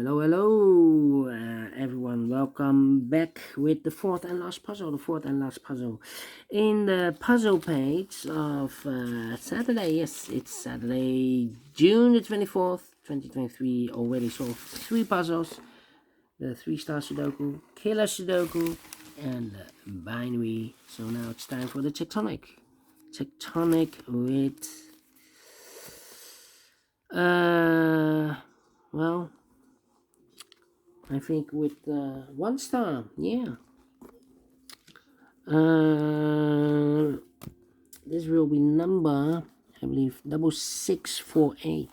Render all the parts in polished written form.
Hello, everyone. Welcome back with the fourth and last puzzle. In the puzzle page of Saturday, yes, it's Saturday, June the 24th, 2023. Already solved 3 puzzles: the 3-star Sudoku, Killer Sudoku, and the binary. So now it's time for the Tectonic. Tectonic with well, I think with 1 star, yeah. This will be number, I believe, 6648.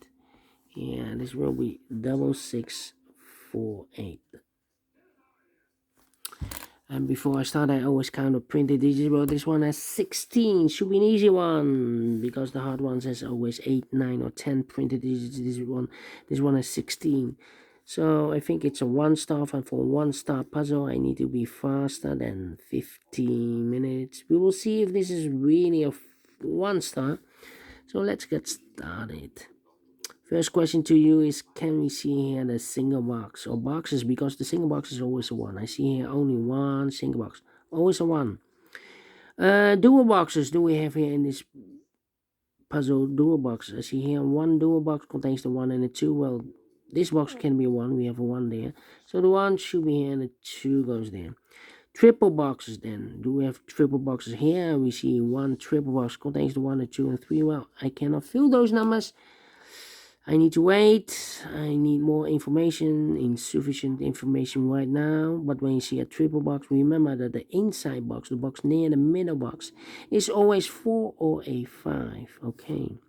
Yeah, this will be 6648. And before I start, I always count up printed digits. Well, this one has 16. Should be an easy one, because the hard ones has always 8, 9, or 10 printed digits. This one has 16. So I think it's a 1 star, and for a 1 star puzzle I need to be faster than 15 minutes. We will see if this is really a 1 star. So let's get started. First question to you is, can we see here the single box or boxes, because the single box is always a 1. I see here only 1 single box, always a 1. Dual boxes do we have here in this puzzle? Dual boxes, I see here 1 dual box contains the 1 and the 2. Well, this box can be a 1, we have a 1 there, so the 1 should be here and the 2 goes there. Triple boxes then, do we have triple boxes here? We see 1 triple box contains the 1, the 2, and 3. Well, I cannot fill those numbers, I need to wait, I need more information, insufficient information right now. But when you see a triple box, remember that the inside box, the box near the middle box, is always 4 or a 5. Okay,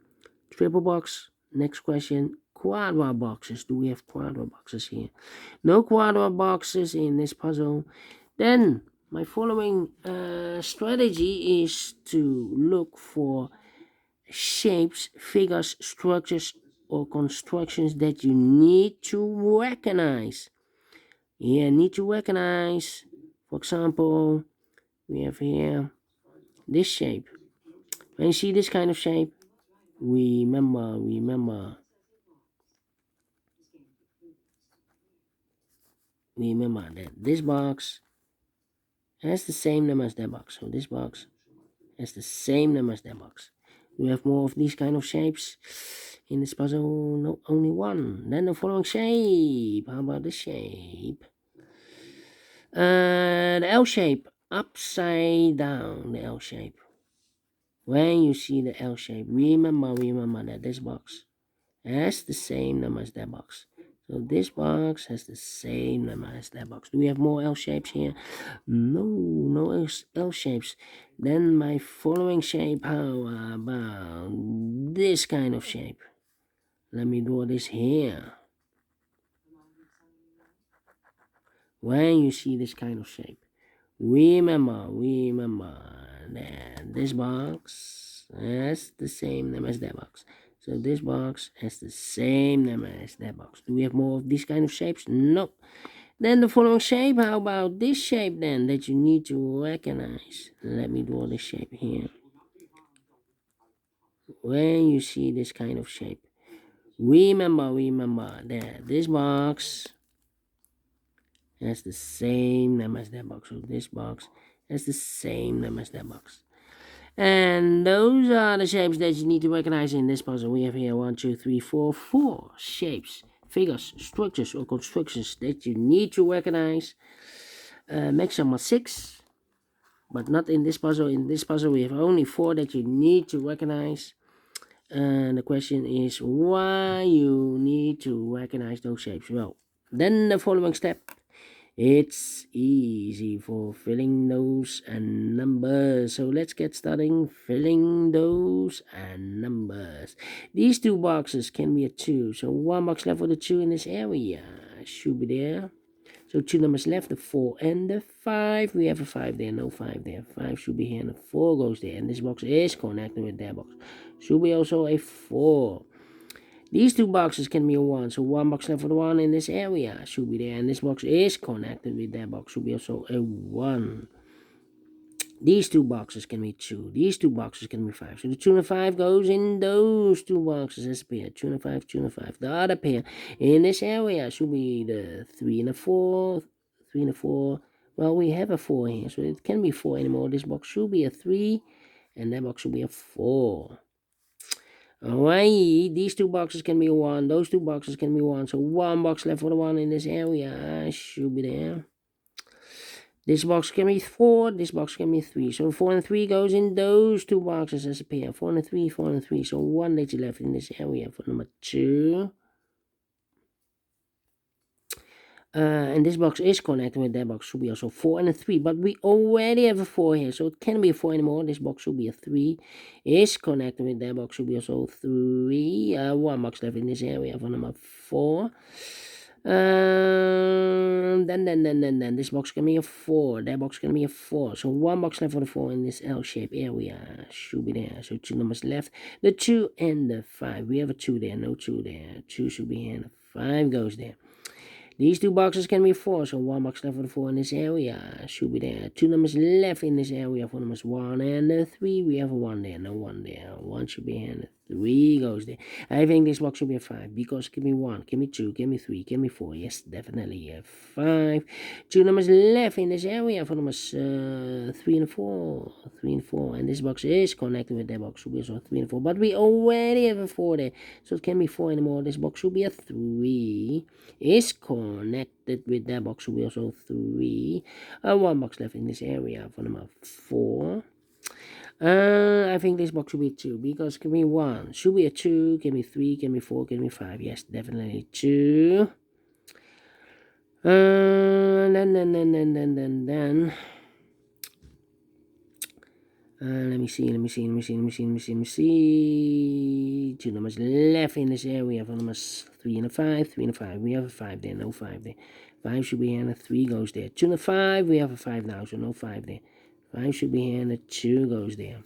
triple box. Next question, quadra boxes. Do we have quadra boxes here? No quadra boxes in this puzzle. Then my following strategy is to look for shapes, figures, structures, or constructions that you need to recognize. Yeah, need to recognize. For example, we have here this shape. When you see this kind of shape, remember that this box has the same number as that box. So this box has the same number as that box. We have more of these kind of shapes in this puzzle. No, only 1. Then the following shape. How about this shape? The L shape, upside down. The L shape. When you see the L shape, remember that this box has the same number as that box. So this box has the same number as that box. Do we have more L shapes here? No L shapes. Then my following shape, how about this kind of shape? Let me draw this here. When you see this kind of shape, remember that this box has the same number as that box. So this box has the same number as that box. Do we have more of these kind of shapes? No. Then the following shape, how about this shape then, that you need to recognize? Let me draw this shape here. When you see this kind of shape, remember that this box has the same number as that box. So this box has the same number as that box. And those are the shapes that you need to recognize in this puzzle. We have here 1, 2, 3, 4 shapes, figures, structures, or constructions that you need to recognize. Maximum 6, but not in this puzzle. In this puzzle we have only 4 that you need to recognize. And the question is why you need to recognize those shapes. Well, then the following step. It's easy for filling those and numbers. So let's get starting filling those and numbers. These 2 boxes can be a 2. So 1 box left for the 2 in this area. Should be there. So 2 numbers left, the 4 and the 5. We have a 5 there, no 5 there. 5 should be here and the 4 goes there. And this box is connected with that box. Should be also a 4. These 2 boxes can be a 1, so 1 box left for the 1 in this area should be there, and this box is connected with that box, should be also a 1. These two boxes can be 2. These two boxes can be 5. So the 2 and 5 goes in those two boxes as a pair. 2 and 5, 2 and 5. The other pair in this area should be the 3 and a 4. 3 and a 4. Well, we have a 4 here, so it can be 4 anymore. This box should be a 3, and that box should be a 4. Alright, these two boxes can be 1. Those two boxes can be 1. So one box left for the 1 in this area should be there. This box can be 4, this box can be 3. So 4 and 3 goes in those two boxes as a pair. 4 and 3, 4 and 3. So 1 digit left in this area for number 2. And this box is connected with that box. Should be also 4 and a 3. But we already have a 4 here. So it can't be a 4 anymore. This box should be a 3. Is connected with that box. Should be also 3. 1 box left in this area for number 4. Then this box can be a 4. That box can be a 4. So 1 box left for the 4 in this L-shaped area should be there. So 2 numbers left. The 2 and the 5. We have a 2 there. No 2 there. 2 should be here. And the 5 goes there. These two boxes can be 4, so 1 box left for the 4 in this area should be there. 2 numbers left in this area for numbers 1 and 3. We have a 1 there, no 1 there. 1 should be here, and 3 goes there. I think this box should be a 5 because give me 1, give me 2, give me 3, give me 4. Yes, definitely a 5. 2 numbers left in this area for numbers 3 and 4. 3 and 4. And this box is connected with that box, should be also 3 and 4. But we already have a 4 there, so it can't be 4 anymore. This box should be a 3. Is connected with that box, should be also 3. 1 box left in this area for number 4. I think this box should be 2 because give me 1 should be a 2, give me 3, give me 4, give me 5. Yes, definitely 2. Then let me see. 2 numbers left in this area for numbers 3 and a 5, 3 and a 5. We have a 5 there, no 5 there. 5 should be here and a 3 goes there. 2 and a 5, we have a 5 now, so no 5 there. 5 should be here and a 2 goes there.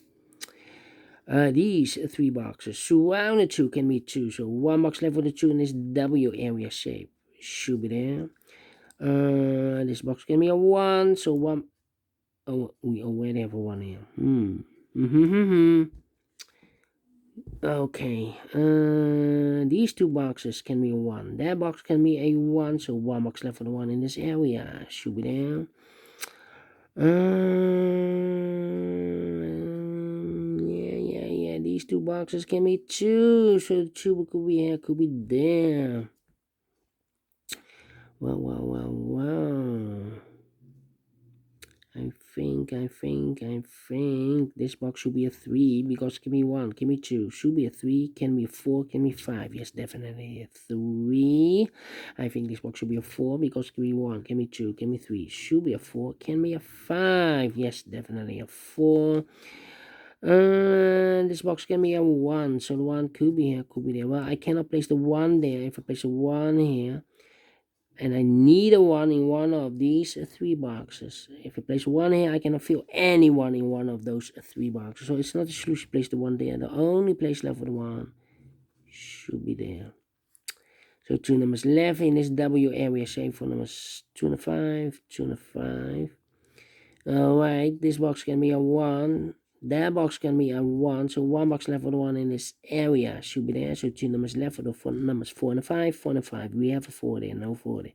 These 3 boxes surround the 2 can be 2, so 1 box left for the 2 in this W area shape should be there. This box can be a 1, so 1. Oh, we already have a 1 here. Okay. These 2 boxes can be a 1. That box can be a 1, so 1 box left for the 1 in this area should be there. Yeah. These 2 boxes can be 2, so the 2 could be here, could be there. Well. I think this box should be a 3 because give me 1, give me 2, should be a 3, can be a 4, can be 5. Yes, definitely a 3. I think this box should be a 4 because give me 1, give me 2, give me 3, should be a 4, can be a 5. Yes, definitely a 4. This box can be a 1, so the 1 could be here, could be there. Well, I cannot place the 1 there. If I place a 1 here, and I need a 1 in one of these 3 boxes. If I place 1 here, I cannot fill any 1 in one of those 3 boxes. So it's not a solution to place the 1 there. The only place left for the 1 should be there. So 2 numbers left in this W area shape for numbers 2 and a 5, 2 and a 5. Alright, this box can be a 1. That box can be a 1, so 1 box left for the 1 in this area should be there. So 2 numbers left for the numbers 4 and a 5, 4 and a 5. We have a 4 there, no 4 there.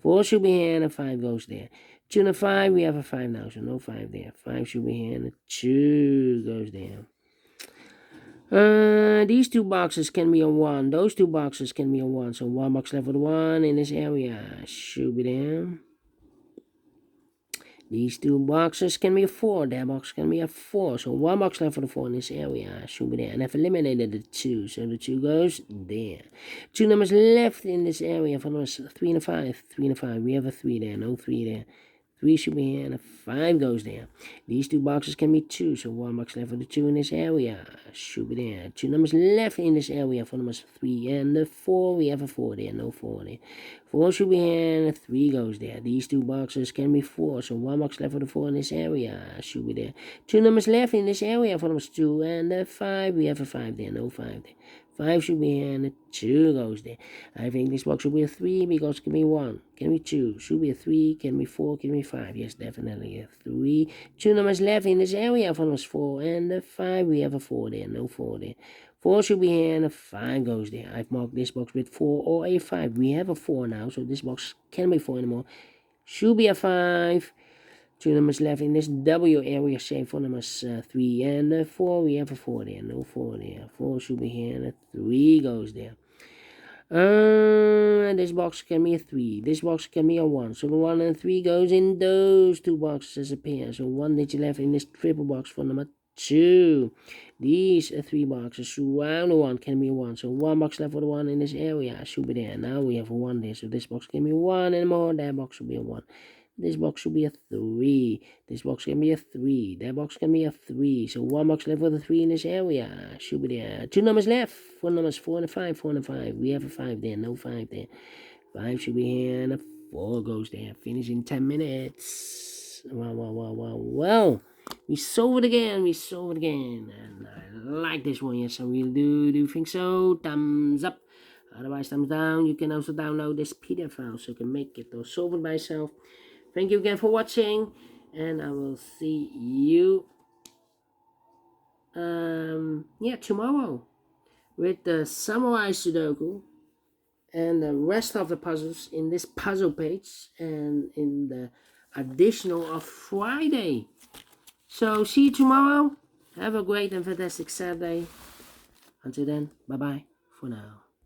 4 should be here and a 5 goes there. 2 and a 5, we have a 5 now, so no 5 there. 5 should be here and a 2 goes there. These 2 boxes can be a 1. Those 2 boxes can be a 1, so 1 box left for the 1 in this area should be there. These 2 boxes can be a 4. That box can be a 4. So 1 box left for the 4 in this area should be there. And I've eliminated the 2. So the 2 goes there. 2 numbers left in this area for numbers 3 and a 5. 3 and a 5. We have a 3 there. No 3 there. 3 should be here and a 5 goes there. These 2 boxes can be 2. So 1 box left for the 2 in this area should be there. 2 numbers left in this area for numbers 3 and the 4. We have a 4 there. No 4 there. 4 should be here and a 3 goes there. These 2 boxes can be 4. So 1 box left for the 4 in this area should be there. 2 numbers left in this area for numbers 2 and the 5. We have a 5 there. No 5 there. 5 should be here, and a 2 goes there. I think this box should be a 3 because can be 1, can be 2, should be a 3, can be 4, can be 5. Yes, definitely a 3. 2 numbers left in this area for numbers 4 and a 5. We have a 4 there, no 4 there. 4 should be here, and a 5 goes there. I've marked this box with 4 or a 5. We have a 4 now, so this box can't be 4 anymore. Should be a 5. 2 numbers left in this W area, save for numbers 3 and 4. We have a 4 there, no 4 there. 4 should be here, and a 3 goes there. This box can be a 3. This box can be a 1. So the 1 and 3 goes in those 2 boxes as a pair. So 1 digit left in this triple box for number 2. These 3 boxes surround the 1 can be a 1. So 1 box left for the 1 in this area should be there. Now we have a 1 there. So this box can be 1 and more. That box should be a 1. This box should be a 3. This box can be a 3. That box can be a 3. So 1 box left for the 3 in this area. Should be there. 2 numbers left. 4 numbers, 4 and a 5. 4 and a 5. We have a 5 there. No 5 there. 5 should be here, and a 4 goes there. Finish in 10 minutes. Well. We solved it again. And I like this one. Yes, I really do think so. Thumbs up. Otherwise, thumbs down. You can also download this PDF file so you can make it or solve it by yourself. Thank you again for watching, and I will see you tomorrow with the Samurai Sudoku and the rest of the puzzles in this puzzle page and in the additional of Friday. So see you tomorrow. Have a great and fantastic Saturday. Until then, bye bye for now.